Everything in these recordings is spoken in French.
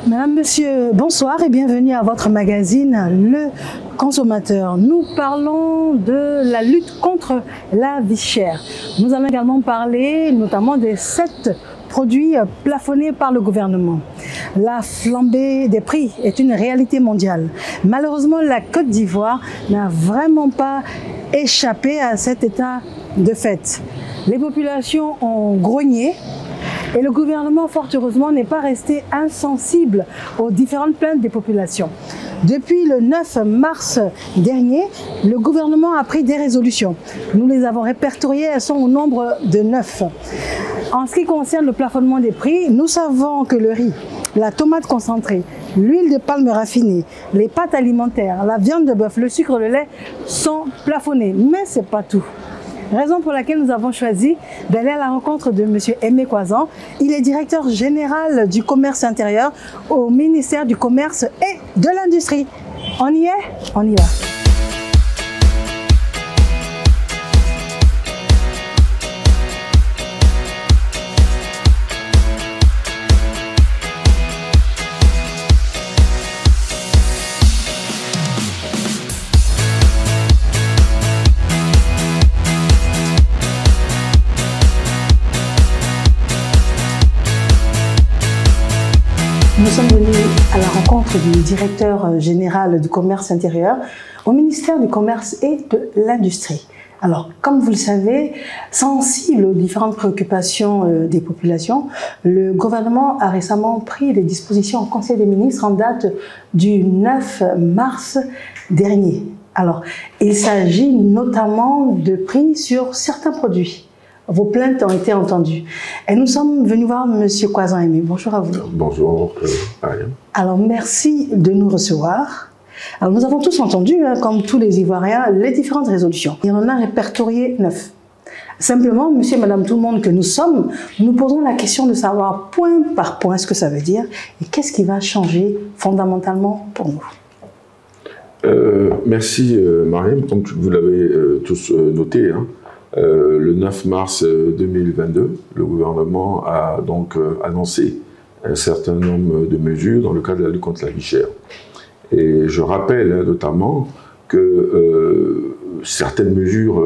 Madame, Monsieur, bonsoir et bienvenue à votre magazine Le Consommateur. Nous parlons de la lutte contre la vie chère. Nous allons également parler notamment des 7 produits plafonnés par le gouvernement. La flambée des prix est une réalité mondiale. Malheureusement, la Côte d'Ivoire n'a vraiment pas échappé à cet état de fait. Les populations ont grogné. Et le gouvernement, fort heureusement, n'est pas resté insensible aux différentes plaintes des populations. Depuis le 9 mars dernier, le gouvernement a pris des résolutions. Nous les avons répertoriées, elles sont au nombre de 9. En ce qui concerne le plafonnement des prix, nous savons que le riz, la tomate concentrée, l'huile de palme raffinée, les pâtes alimentaires, la viande de bœuf, le sucre, le lait sont plafonnés. Mais ce n'est pas tout. Raison pour laquelle nous avons choisi d'aller à la rencontre de M. Aimé Kwazan. Il est directeur général du commerce intérieur au ministère du Commerce et de l'Industrie. On y est? On y va. Nous sommes venus à la rencontre du directeur général du commerce intérieur au ministère du Commerce et de l'Industrie. Alors, comme vous le savez, sensible aux différentes préoccupations des populations, le gouvernement a récemment pris des dispositions au Conseil des ministres en date du 9 mars dernier. Alors, il s'agit notamment de prix sur certains produits. Vos plaintes ont été entendues. Et nous sommes venus voir M. Kwazan Aimé. Bonjour à vous. Bonjour, Ariane. Alors, merci de nous recevoir. Alors, nous avons tous entendu, comme tous les Ivoiriens, les différentes résolutions. Il y en a répertorié 9. Simplement, monsieur et madame tout le monde que nous sommes, nous posons la question de savoir point par point ce que ça veut dire et qu'est-ce qui va changer fondamentalement pour nous. Merci, Mariam. Comme vous l'avez tous noté, le 9 mars 2022, le gouvernement a donc annoncé un certain nombre de mesures dans le cadre de la lutte contre la vie chère. Et je rappelle notamment que certaines mesures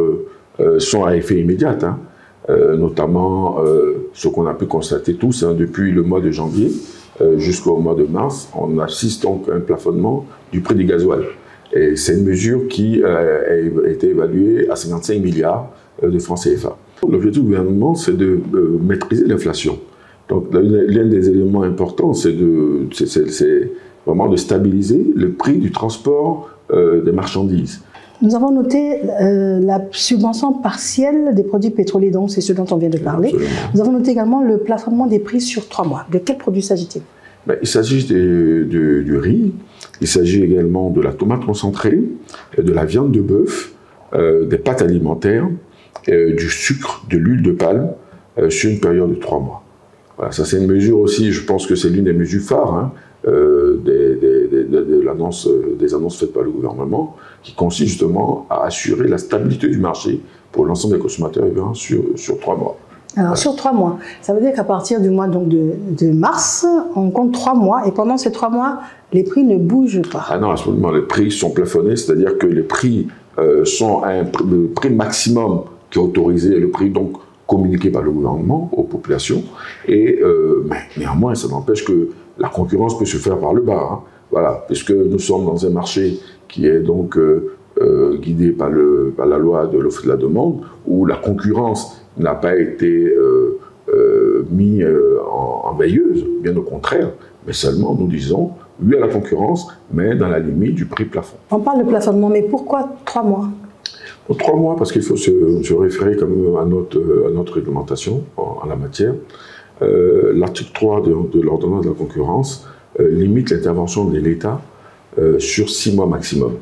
sont à effet immédiat, notamment ce qu'on a pu constater tous depuis le mois de janvier jusqu'au mois de mars. On assiste donc à un plafonnement du prix du gasoil. Et c'est une mesure qui a été évaluée à 55 milliards de francs CFA. L'objectif du gouvernement, c'est de maîtriser l'inflation. Donc, l'un des éléments importants, c'est vraiment de stabiliser le prix du transport des marchandises. Nous avons noté la subvention partielle des produits pétroliers, donc c'est ce dont on vient de parler. Absolument. Nous avons noté également le plafonnement des prix sur 3 mois. De quels produits s'agit-il? Il s'agit du riz, il s'agit également de la tomate concentrée, de la viande de bœuf, des pâtes alimentaires, du sucre, de l'huile de palme sur une période de 3 mois. Voilà, ça c'est une mesure aussi, je pense que c'est l'une des mesures phares des annonces faites par le gouvernement, qui consiste justement à assurer la stabilité du marché pour l'ensemble des consommateurs sur 3 mois. Alors, voilà. Sur 3 mois, ça veut dire qu'à partir du mois donc, de mars, on compte 3 mois, et pendant ces 3 mois, les prix ne bougent pas. Ah non, à ce moment, les prix sont plafonnés, c'est-à-dire que les prix sont à le prix maximum qui est autorisé, le prix donc communiqué par le gouvernement aux populations, et mais néanmoins, ça n'empêche que la concurrence peut se faire par le bas, voilà, puisque nous sommes dans un marché qui est donc guidé par la loi de l'offre et de la demande, où la concurrence n'a pas été mis en veilleuse, bien au contraire, mais seulement nous disons oui à la concurrence, mais dans la limite du prix plafond. On parle de plafonnement, mais pourquoi 3 mois? 3 mois, parce qu'il faut se référer quand même à notre réglementation en la matière. L'article 3 de l'ordonnance de la concurrence limite l'intervention de l'État sur 6 mois maximum.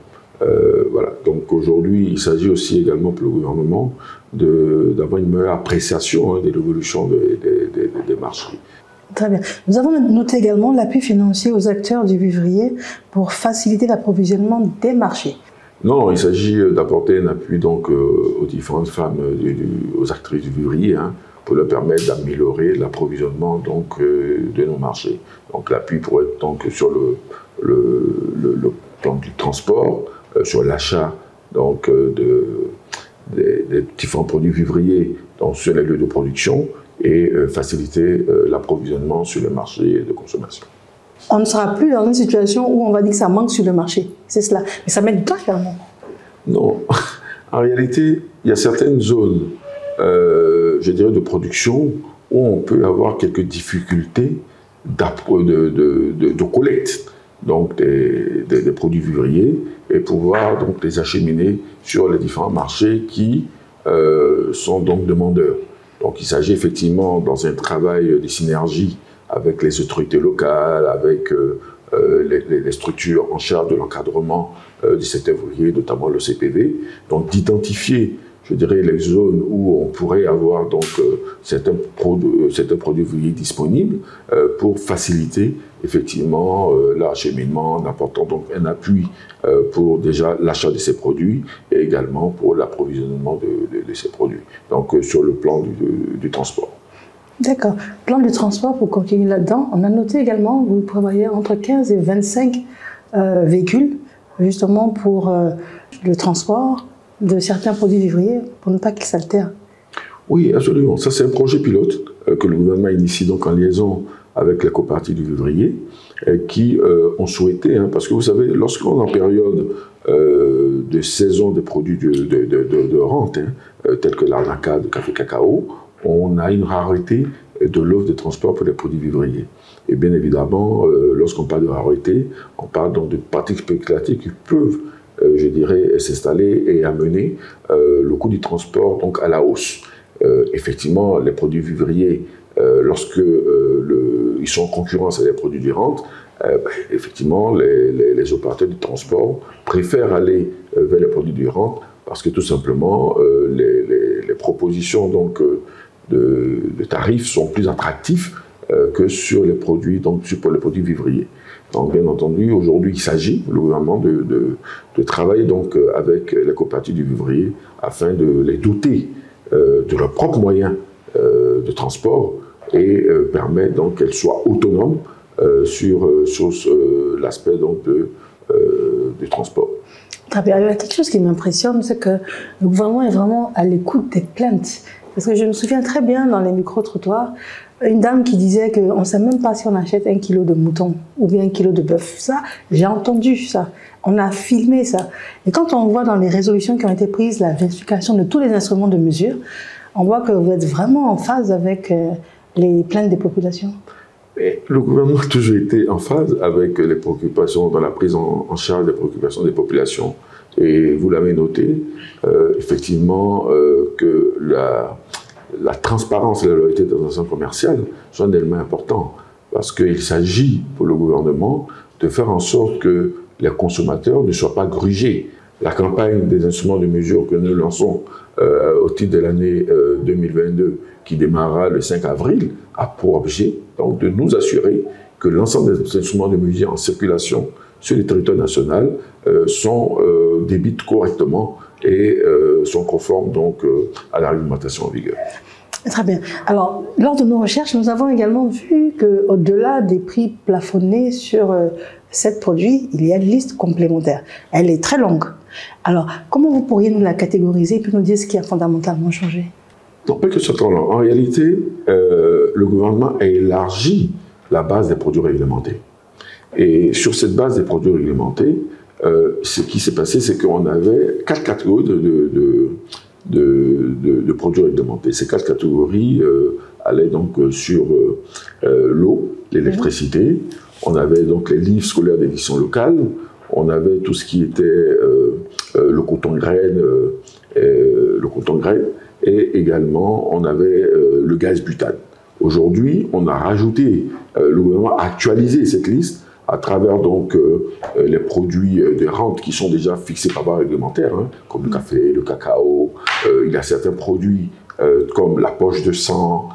Voilà. Donc aujourd'hui, il s'agit aussi également pour le gouvernement d'avoir une meilleure appréciation de l'évolution des marchés. Très bien. Nous avons noté également l'appui financier aux acteurs du vivrier pour faciliter l'approvisionnement des marchés. Non, il s'agit d'apporter un appui donc aux différentes femmes, aux actrices du vivrier, pour leur permettre d'améliorer l'approvisionnement donc de nos marchés. Donc l'appui pourrait être donc sur le plan du transport, sur l'achat donc des différents produits vivriers donc, sur les lieux de production et faciliter l'approvisionnement sur le marché de consommation. On ne sera plus dans une situation où on va dire que ça manque sur le marché, c'est cela. Mais ça met du temps également. Non, en réalité, il y a certaines zones, je dirais, de production où on peut avoir quelques difficultés de collecte donc des produits vivriers et pouvoir donc les acheminer sur les différents marchés qui sont donc demandeurs. Donc il s'agit effectivement dans un travail de synergie avec les autorités locales, avec les structures en charge de l'encadrement du secteur ouvrier, notamment le CPV, donc d'identifier, je dirais, les zones où on pourrait avoir donc certains produits ouvriers disponibles pour faciliter effectivement l'acheminement, en apportant donc un appui pour déjà l'achat de ces produits et également pour l'approvisionnement de ces produits, donc sur le plan du transport. D'accord. Plan de transport, pour continuer là-dedans, on a noté également que vous prévoyez entre 15 et 25 véhicules, justement pour le transport de certains produits vivriers, pour ne pas qu'ils s'altèrent. Oui, absolument. Ça, c'est un projet pilote que le gouvernement initie donc en liaison avec les coopératives du vivrier, qui ont souhaité, parce que vous savez, lorsqu'on est en période de saison des produits de rente, tels que l'arnaca, de café cacao, on a une rareté de l'offre de transport pour les produits vivriers. Et bien évidemment, lorsqu'on parle de rareté, on parle donc de pratiques spéculatives qui peuvent, je dirais, s'installer et amener le coût du transport donc à la hausse. Effectivement, les produits vivriers, lorsque ils sont en concurrence avec les produits de rente, effectivement, les opérateurs du transport préfèrent aller vers les produits de rente parce que tout simplement, les propositions donc, de tarifs sont plus attractifs que sur les produits, donc pour les produits vivriers. Donc, bien entendu, aujourd'hui, il s'agit, le gouvernement, de travailler donc avec les coopératives du vivrier afin de les doter de leurs propres moyens de transport et permettre donc qu'elles soient autonomes sur l'aspect donc du transport. Très bien. Il y a quelque chose qui m'impressionne, c'est que le gouvernement est vraiment à l'écoute des plaintes. Parce que je me souviens très bien dans les micro-trottoirs, une dame qui disait qu'on ne sait même pas si on achète 1 kilo de mouton ou bien 1 kilo de bœuf. Ça, j'ai entendu ça. On a filmé ça. Et quand on voit dans les résolutions qui ont été prises la vérification de tous les instruments de mesure, on voit que vous êtes vraiment en phase avec les plaintes des populations. Et le gouvernement a toujours été en phase avec les préoccupations, dans la prise en charge des préoccupations des populations. Et vous l'avez noté, effectivement, que la transparence et la loyauté des transactions commerciales sont un élément important. Parce qu'il s'agit pour le gouvernement de faire en sorte que les consommateurs ne soient pas grugés. La campagne des instruments de mesure que nous lançons au titre de l'année 2022, qui démarrera le 5 avril, a pour objet donc, de nous assurer que l'ensemble des instruments de mesure en circulation sur le territoire national sont débités correctement et sont conformes donc, à la réglementation en vigueur. Très bien. Alors, lors de nos recherches, nous avons également vu qu'au-delà des prix plafonnés sur 7 produits, il y a une liste complémentaire. Elle est très longue. Alors, comment vous pourriez nous la catégoriser et puis nous dire ce qui a fondamentalement changé? Non, pas que ce soit long. En réalité, le gouvernement a élargi la base des produits réglementés. Et sur cette base des produits réglementés, ce qui s'est passé, c'est qu'on avait 4 catégories de produits réglementés. Ces 4 catégories allaient donc sur l'eau, l'électricité, on avait donc les livres scolaires d'édition locale, on avait tout ce qui était le coton-graine, et également on avait le gaz butane. Aujourd'hui, on a rajouté, le gouvernement a actualisé cette liste à travers donc les produits de rente qui sont déjà fixés par voie réglementaire, comme le café, le cacao. Il y a certains produits comme la poche de sang,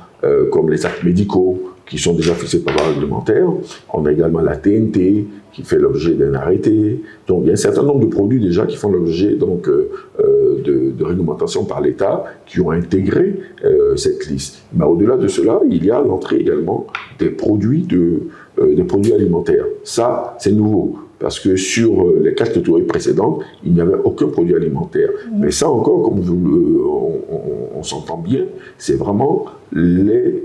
comme les actes médicaux, qui sont déjà fixées par la réglementaire. On a également la TNT qui fait l'objet d'un arrêté. Donc il y a un certain nombre de produits déjà qui font l'objet donc de réglementation par l'État qui ont intégré cette liste. Mais au-delà de cela, il y a l'entrée également des produits alimentaires. Ça, c'est nouveau. Parce que sur les 4 catégories précédentes, il n'y avait aucun produit alimentaire. Mais ça encore, comme on s'entend bien, c'est vraiment les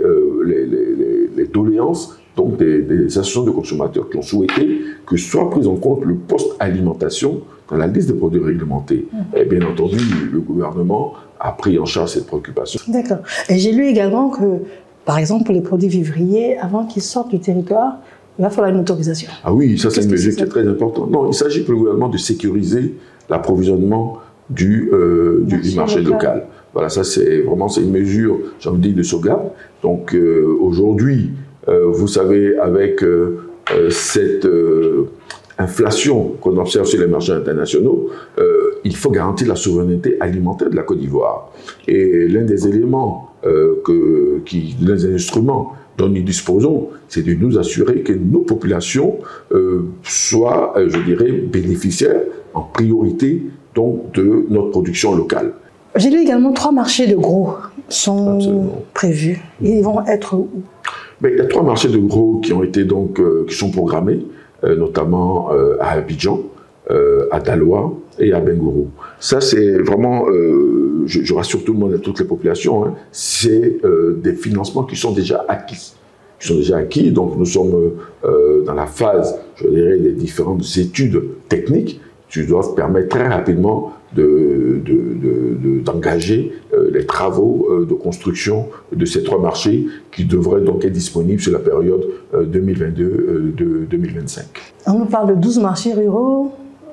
doléances donc des associations de consommateurs qui ont souhaité que soit pris en compte le post-alimentation dans la liste des produits réglementés. Et bien entendu, le gouvernement a pris en charge cette préoccupation. D'accord. Et j'ai lu également que, par exemple, pour les produits vivriers, avant qu'ils sortent du territoire, il va falloir une autorisation. Ah oui, ça c'est une mesure qui est très importante. Non, il s'agit pour le gouvernement de sécuriser l'approvisionnement du marché local. Voilà, ça c'est vraiment une mesure, j'ai envie de dire, de sauvegarde. Donc aujourd'hui, vous savez, avec cette inflation qu'on observe sur les marchés internationaux, il faut garantir la souveraineté alimentaire de la Côte d'Ivoire. Et l'un des éléments, l'un des instruments dont nous disposons, c'est de nous assurer que nos populations soient, je dirais, bénéficiaires en priorité donc, de notre production locale. J'ai lu également 3 marchés de gros sont prévus. Ils vont être où? Mais il y a 3 marchés de gros qui ont été donc qui sont programmés, notamment à Abidjan, à Daloa et à Bengourou. Ça, c'est vraiment, je rassure tout le monde et toutes les populations, hein, c'est des financements qui sont déjà acquis. Donc nous sommes dans la phase, je dirais, des différentes études techniques qui doivent permettre très rapidement d'engager les travaux de construction de ces 3 marchés qui devraient donc être disponibles sur la période 2022-2025. On nous parle de 12 marchés ruraux,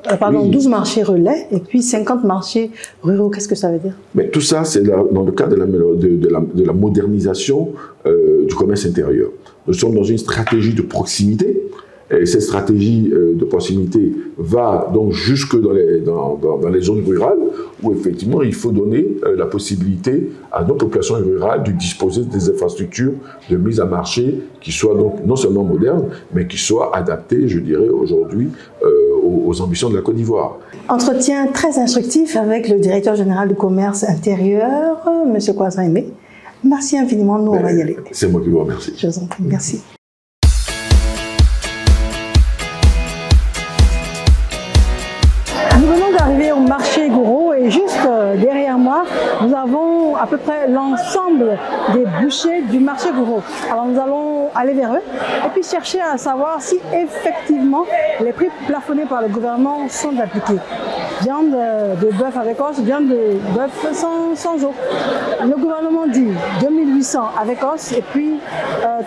12 marchés relais et puis 50 marchés ruraux. Qu'est-ce que ça veut dire? Mais tout ça, c'est dans le cadre de la modernisation du commerce intérieur. Nous sommes dans une stratégie de proximité. Et cette stratégie de proximité va donc jusque dans les zones rurales où effectivement il faut donner la possibilité à nos populations rurales de disposer des infrastructures de mise à marché qui soient donc non seulement modernes mais qui soient adaptées, je dirais, aujourd'hui aux ambitions de la Côte d'Ivoire. Entretien très instructif avec le directeur général du commerce intérieur, M. Kwasa Aimé. Merci infiniment, nous on va y aller. C'est moi qui vous remercie. Je vous en prie, merci. Nous venons d'arriver au marché Gouro et juste derrière moi, nous avons à peu près l'ensemble des bouchers du marché Gouro. Alors nous allons aller vers eux et puis chercher à savoir si effectivement les prix plafonnés par le gouvernement sont appliqués. Viande de bœuf avec os, viande de bœuf sans os. Le gouvernement dit 2800 avec os et puis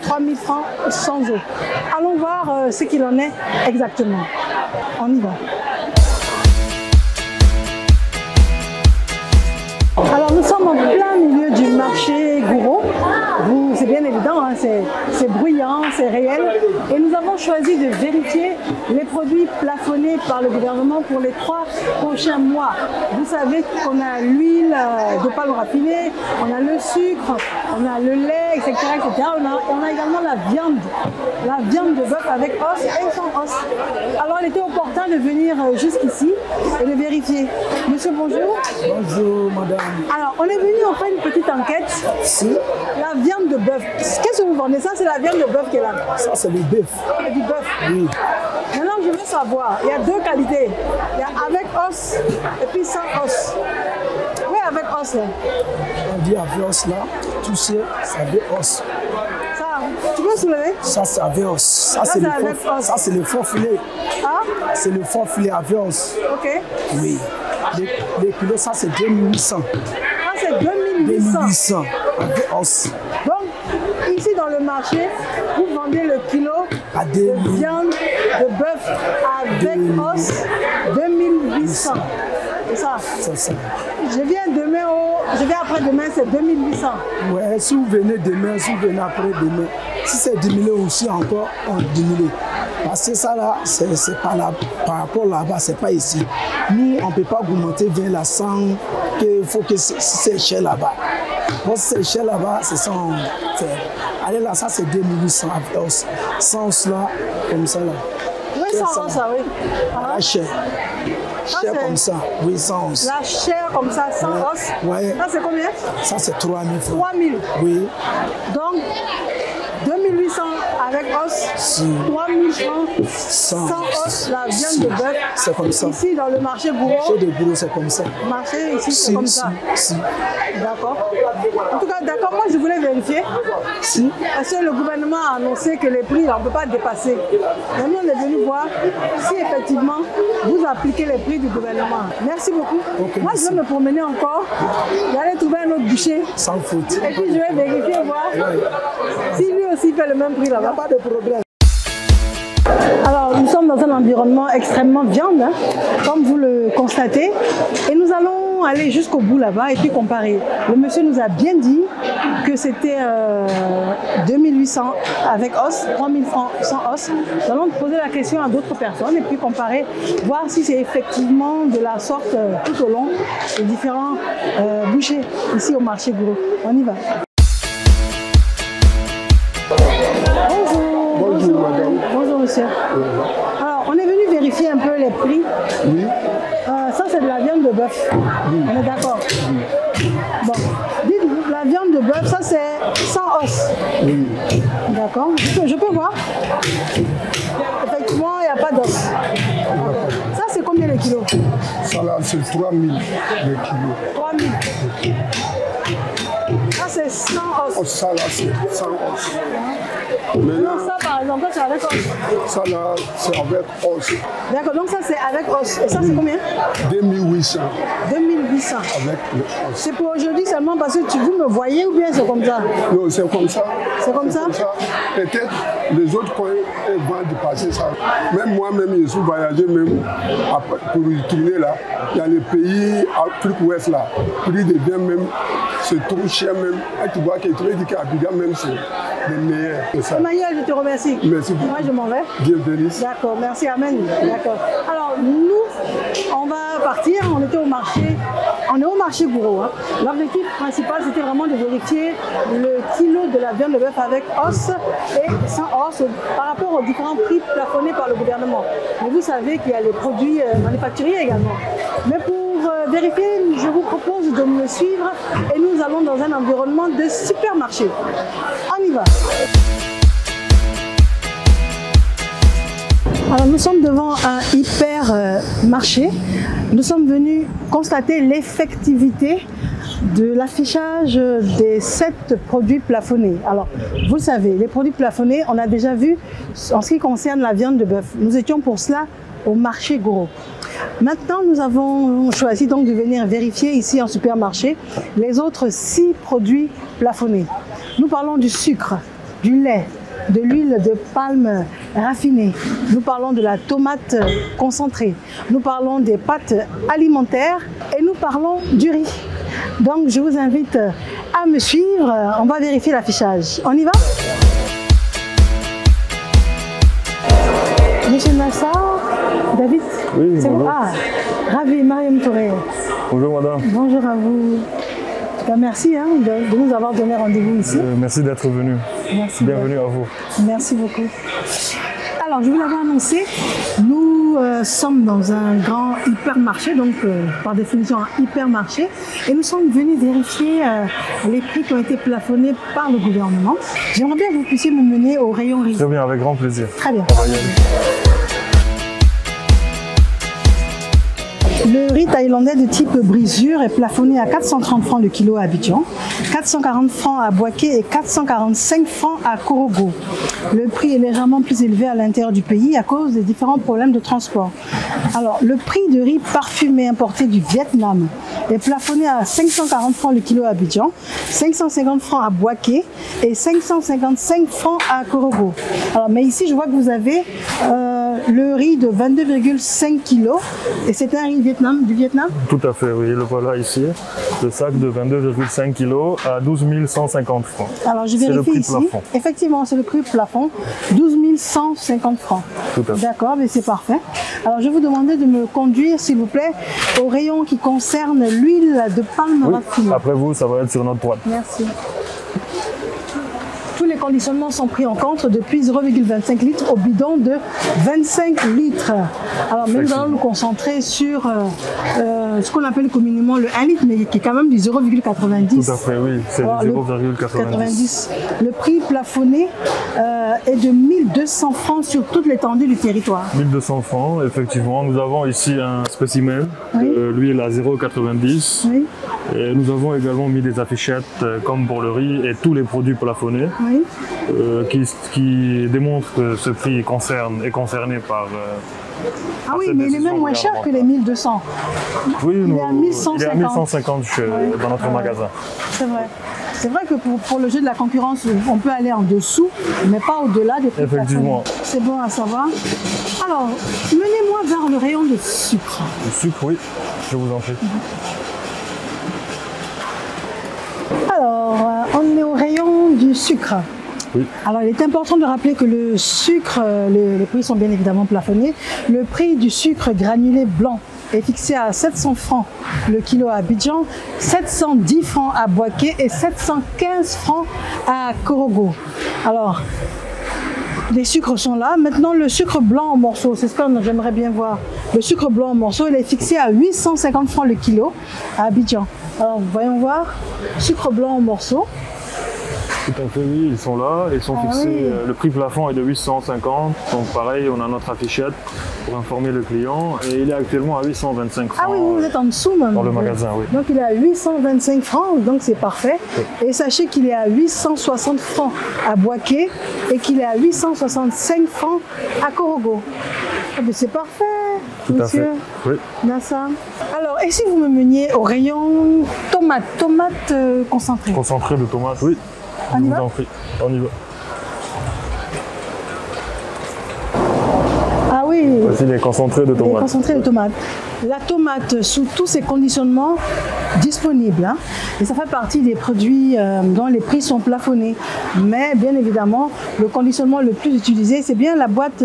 3000 francs sans os. Allons voir ce qu'il en est exactement. On y va. Alors nous sommes en plein milieu du marché Gouro. C'est bien évident, hein, c'est bruyant, c'est réel. Et nous avons choisi de vérifier les produits plafonnés par le gouvernement pour les 3 prochains mois. Vous savez qu'on a l'huile de palme raffinée, on a le sucre, on a le lait, etc. etc. On a également la viande de bœuf avec os et sans os. Alors il était opportun de venir jusqu'ici et de vérifier. Monsieur, bonjour. Bonjour, madame. Alors, on est venu, on fait une petite enquête. Si. La viande de bœuf. Qu'est-ce que vous vendez? Ça, c'est la viande de bœuf qui est là. Ça, c'est le bœuf. C'est du bœuf. Oui. Maintenant, je veux savoir, il y a 2 qualités. Il y a avec os et puis sans os. Oui, avec os, là. On dit avec os, là, tout ça, ça veut os. Ça, tu peux soulever? Ça, c'est avec os. Ça, c'est le fort filet. Ah? C'est le fort filet avec os. Ok. Oui. Les kilos, ça, c'est 2800. Ah, c'est 2800. 2800 avec os. Donc, ici dans le marché, vous vendez le kilo à de viande de bœuf avec os 2800. C'est ça? C'est ça. Je viens après-demain, c'est 2800. Ouais, si vous venez demain, si vous venez après-demain, si c'est diminué aussi encore, on diminue. Parce que ça là, c'est pas là, par rapport là-bas, c'est pas ici. Nous, on ne peut pas augmenter vers la 100, qu'il faut que c'est cher là-bas. Bon, c'est cher là-bas, c'est sans fer. Allez là, ça c'est 2800 avec os. Sans os là, comme ça là. Oui, sans os, oui. La chair. Chair comme ça, oui, sans os. La chair comme ça, sans os. Ouais. Ça c'est combien? Ça c'est 3000 francs. 3000. Oui. Donc, 2800 avec os, 3000 francs sans os, la viande de bœuf. C'est comme ça. Ici, dans le marché Gouraud. Le marché de Gouraud, c'est comme ça. Marché ici, c'est comme ça. Si. D'accord. En tout cas, d'accord, moi je voulais vérifier. Si. Parce que le gouvernement a annoncé que les prix, on ne peut pas dépasser. Et nous, on est venu voir si effectivement vous appliquez les prix du gouvernement. Merci beaucoup. Okay, moi, je vais me promener encore. J'allais trouver un autre boucher. Sans faute. Et puis, je vais vérifier, voir si lui aussi fait le même prix là-bas. Pas de problème. Alors, nous sommes dans un environnement extrêmement viande, hein, comme vous le constatez. Et nous allons aller jusqu'au bout là-bas et puis comparer. Le monsieur nous a bien dit que c'était 2800 avec os, 3000 francs sans os. Nous allons poser la question à d'autres personnes et puis comparer, voir si c'est effectivement de la sorte tout au long des différents bouchers ici au marché Gouraud. On y va. Bonjour madame. Bonjour monsieur. Alors, on est venu vérifier un peu les prix. Oui. Ça, c'est de la viande de bœuf. Oui. On est d'accord. Oui. Bon, dites-vous, la viande de bœuf, ça c'est sans os. Oui. D'accord. Je peux voir. Effectivement, il n'y a pas d'os. Ça, c'est combien le kilo? Ça là, c'est 3000 le kilo. 3000. Ça, c'est sans os. Oh, ça là, c'est sans os. Non, ça par exemple, c'est avec os. Ça là, c'est avec os. D'accord, donc ça c'est avec os. Et ça c'est combien? 2800. 2800. Avec le os. C'est pour aujourd'hui seulement parce que vous me voyez ou bien c'est comme ça? Non, c'est comme ça. C'est comme ça? Peut-être les autres coins vont dépasser ça. Même moi-même, je suis voyagé même pour retourner là. Il y a les pays Afrique ouest là. Le prix devient même, c'est trop cher même. Et tu vois que tu veux dire qu'Abidjan même c'est le meilleur. Emmanuel, je te remercie. Merci beaucoup. Moi, je m'en vais. Bienvenue. D'accord, merci, amen. D'accord. Alors, nous, on va partir. On était au marché. On est au marché Gouraud. Hein. L'objectif principal, c'était vraiment de vérifier le kilo de la viande de bœuf avec os et sans os par rapport aux différents prix plafonnés par le gouvernement. Mais vous savez qu'il y a les produits manufacturiers également. Mais pour vérifier, je vous propose de me suivre et nous allons dans un environnement de supermarché. On y va. Alors nous sommes devant un hypermarché. Nous sommes venus constater l'effectivité de l'affichage des 7 produits plafonnés. Alors, vous le savez, les produits plafonnés, on a déjà vu en ce qui concerne la viande de bœuf. Nous étions pour cela au marché Gouraud. Maintenant, nous avons choisi donc de venir vérifier ici en supermarché les autres 6 produits plafonnés. Nous parlons du sucre, du lait, de l'huile de palme raffinée. Nous parlons de la tomate concentrée. Nous parlons des pâtes alimentaires et nous parlons du riz. Donc, je vous invite à me suivre. On va vérifier l'affichage. On y va? Monsieur Nassar, David, oui, c'est vous? Ah, ravi, Mariam Touré. Bonjour madame. Bonjour à vous. Merci hein, de nous avoir donné rendez-vous ici. Merci d'être venu. Merci. Bienvenue à vous. Merci beaucoup. Alors, je vous l'avais annoncé, nous sommes dans un grand hypermarché, donc par définition un hypermarché, et nous sommes venus vérifier les prix qui ont été plafonnés par le gouvernement. J'aimerais bien que vous puissiez me mener au rayon riz. Très bien, avec grand plaisir. Très bien. Le riz thaïlandais de type brisure est plafonné à 430 francs le kilo à Abidjan, 440 francs à Boaké et 445 francs à Korogo. Le prix est légèrement plus élevé à l'intérieur du pays à cause des différents problèmes de transport. Alors, le prix de riz parfumé importé du Vietnam est plafonné à 540 francs le kilo à Abidjan, 550 francs à Boaké et 555 francs à Korogo. Alors, mais ici, je vois que vous avez le riz de 22,5 kg. Et c'est un riz du Vietnam? Tout à fait, oui. Le voilà ici. Le sac de 22,5 kg à 12 150 francs. Alors, je C'est le vérifie prix ici. plafond. Effectivement, c'est le prix plafond. 12 150 francs. Tout à fait. D'accord, mais c'est parfait. Alors, je vais vous demander de me conduire, s'il vous plaît, au rayon qui concerne l'huile de palme Oui. raffinée. Après vous, ça va être sur notre droite. Merci. Tous les conditionnements sont pris en compte depuis 0,25 litres au bidon de 25 litres. Alors, mais nous allons nous concentrer sur ce qu'on appelle communément le 1 litre, mais qui est quand même du 0,90. Tout à fait, oui. C'est Alors, 0,90. Le prix plafonné est de 1200 francs sur toute l'étendue du territoire. 1200 francs, effectivement. Nous avons ici un spécimen Oui. de l'huile à 0,90. Oui, Et nous avons également mis des affichettes comme pour le riz et tous les produits plafonnés oui. qui démontrent que ce prix est concerné par. Ah oui, mais il est même moins cher que les 1200. Oui, Il est à 1150. il est à 1150 dans notre magasin. C'est vrai. C'est vrai que pour le jeu de la concurrence, on peut aller en dessous, mais pas au-delà des prix Effectivement. plafonnés. C'est bon à savoir. Alors, menez-moi vers le rayon de sucre. Le sucre, oui, je vous en prie. Alors, on est au rayon du sucre. Oui. Alors, il est important de rappeler que le sucre, les prix sont bien évidemment plafonnés. Le prix du sucre granulé blanc est fixé à 700 francs le kilo à Abidjan, 710 francs à Boaké et 715 francs à Korogo. Alors, les sucres sont là. Maintenant, le sucre blanc en morceaux, c'est ce que j'aimerais bien voir. Le sucre blanc en morceaux, il est fixé à 850 francs le kilo à Abidjan. Alors, voyons voir. Sucre blanc en morceaux. Tout à fait, oui, ils sont là, ils sont fixés. Oui. Le prix plafond est de 850, donc pareil, on a notre affichette pour informer le client et il est actuellement à 825 francs. Ah oui, vous êtes en dessous même. Dans le magasin, oui. Donc il est à 825 francs, donc c'est parfait. Et sachez qu'il est à 860 francs à Boaké et qu'il est à 865 francs à Korogo. Ah ben c'est parfait, Tout à monsieur fait, oui. Nassa. Alors, et si vous me meniez au rayon tomates concentrées? Concentré de tomates, oui. On y Je va vous en prie, on y va. Ah oui, Voici les concentrés de les tomates. concentrés de tomates. La tomate sous tous ses conditionnements disponibles. Hein. Et ça fait partie des produits dont les prix sont plafonnés. Mais bien évidemment, le conditionnement le plus utilisé, c'est bien la boîte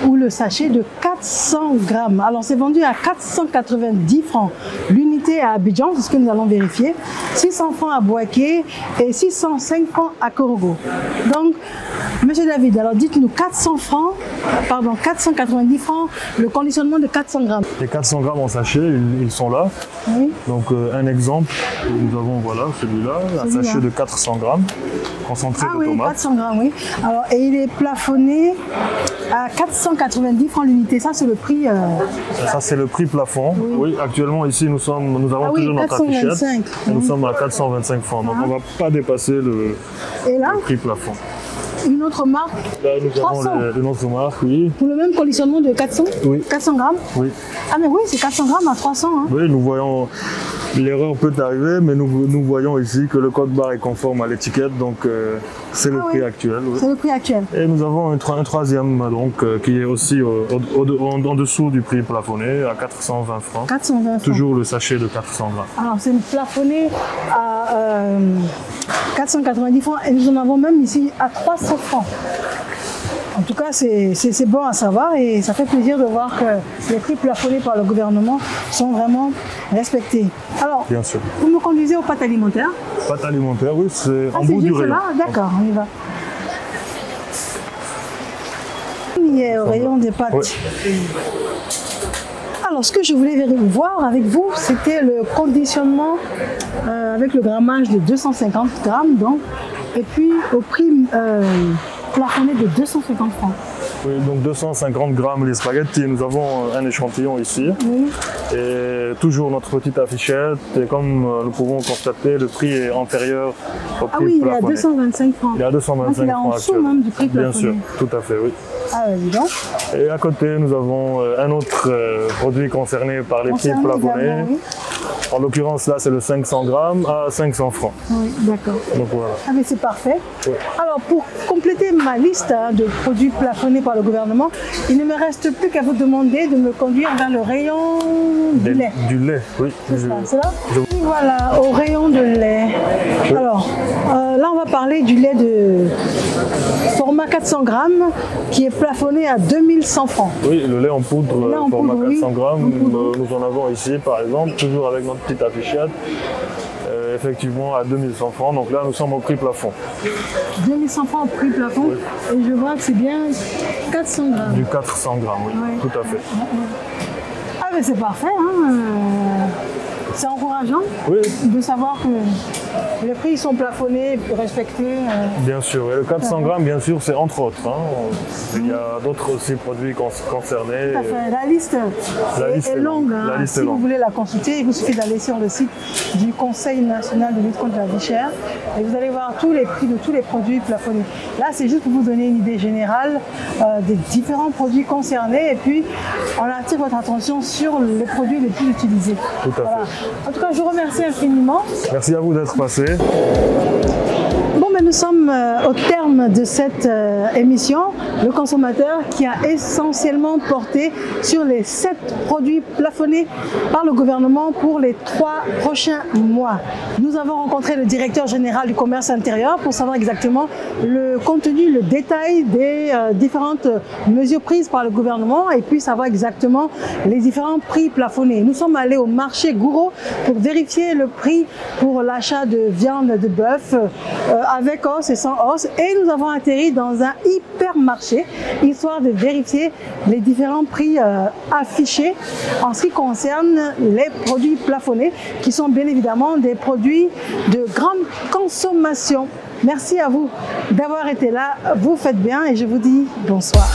ou le sachet de 400 grammes. Alors c'est vendu à 490 francs. L'unité à Abidjan, c'est ce que nous allons vérifier. 600 francs à Boaké et 605 francs à Korogo. Donc, Monsieur David, alors dites-nous 490 francs, le conditionnement de 400 grammes. Les 400 grammes en sachet, ils sont là. Oui. Donc un exemple, nous avons voilà celui-là, un Celui-là. sachet de 400 grammes, concentré Ah de oui, tomates. 400 grammes, oui. Alors, et il est plafonné à 490 francs l'unité. Ça, c'est le prix. Ça c'est le prix plafond. Oui, actuellement ici nous avons Ah oui, toujours notre affichette. 425. Et nous sommes à 425 francs. Donc on ne va pas dépasser le Et là, prix plafond. une autre marque Là nous 300. avons une autre marque, oui. pour le même conditionnement de 400 Oui. 400 grammes. Oui. Ah, mais oui, c'est 400 grammes à 300. Hein. Oui, nous voyons, l'erreur peut arriver, mais nous voyons ici que le code barre est conforme à l'étiquette, donc c'est le Ah prix oui. actuel. Oui. C'est le prix actuel. Et nous avons un troisième donc, qui est aussi en dessous du prix plafonné, à 420 francs. 420 francs. Toujours le sachet de 400 grammes. Alors, c'est plafonné à 490 francs et nous en avons même ici à 300 francs. En tout cas, c'est bon à savoir et ça fait plaisir de voir que les prix plafonnés par le gouvernement sont vraiment respectés. Alors, Bien sûr. vous me conduisez aux pâtes alimentaires. Pâte alimentaire, oui, c'est Ah, en c'est bout du juste rayon. là. D'accord, on y va. Il est au rayon des pâtes. Oui. Alors, ce que je voulais voir avec vous, c'était le conditionnement avec le grammage de 250 grammes, donc, et puis au prix plafonné de 250 francs. Oui, donc 250 grammes les spaghettis. Nous avons un échantillon ici. Oui. Et toujours notre petite affichette. Et comme nous pouvons constater, le prix est inférieur au prix Ah oui, il est à plafonné. 225 francs. Il est à 225 Donc, il est en francs dessous actuellement. même du prix Bien plafonné. sûr, tout à fait, oui. Ah, dis donc. Et à côté, nous avons un autre produit concerné par les prix plafonnés. Oui. En l'occurrence, là, c'est le 500 grammes à 500 francs. Oui, d'accord. Donc voilà. Ah, mais c'est parfait. Oui. Alors, pour compléter ma liste de produits plafonnés par le gouvernement, il ne me reste plus qu'à vous demander de me conduire vers le rayon du lait. Du lait, oui. C'est là. Et voilà, au rayon de lait. Oui. Alors, là, on va parler du lait de format 400 grammes qui est plafonné à 2100 francs. Oui, le lait en poudre, format 400 grammes, oui. nous en avons ici, par exemple, toujours avec notre petite affichette. Effectivement à 2100 francs, donc là nous sommes au prix plafond. 2100 francs au prix plafond, oui. Et je vois que c'est bien 400 grammes. Du 400 grammes, oui, tout à fait. Ah mais c'est parfait, hein. C'est encourageant de savoir que les prix sont plafonnés, respectés. Bien sûr, et le 400 grammes, bien sûr, c'est entre autres. Hein. Il y a d'autres aussi produits concernés. Tout à fait. La liste est longue. Hein. La liste si est longue. Vous voulez la consulter, il vous suffit d'aller sur le site du Conseil national de lutte contre la vie chère et vous allez voir tous les prix de tous les produits plafonnés. Là, c'est juste pour vous donner une idée générale des différents produits concernés et puis on attire votre attention sur les produits les plus utilisés. Tout à fait. En tout cas, je vous remercie infiniment. Merci à vous d'être passé. Bon, mais nous sommes au terme de cette émission, le consommateur qui a essentiellement porté sur les 7 produits plafonnés par le gouvernement pour les 3 prochains mois. Nous avons rencontré le directeur général du commerce intérieur pour savoir exactement le contenu, le détail des différentes mesures prises par le gouvernement et puis savoir exactement les différents prix plafonnés. Nous sommes allés au marché Gouraud pour vérifier le prix pour l'achat de viande de bœuf avec os et sans os et nous avons atterri dans un hypermarché histoire de vérifier les différents prix affichés en ce qui concerne les produits plafonnés qui sont bien évidemment des produits de grande consommation. Merci à vous d'avoir été là, vous faites bien et je vous dis bonsoir.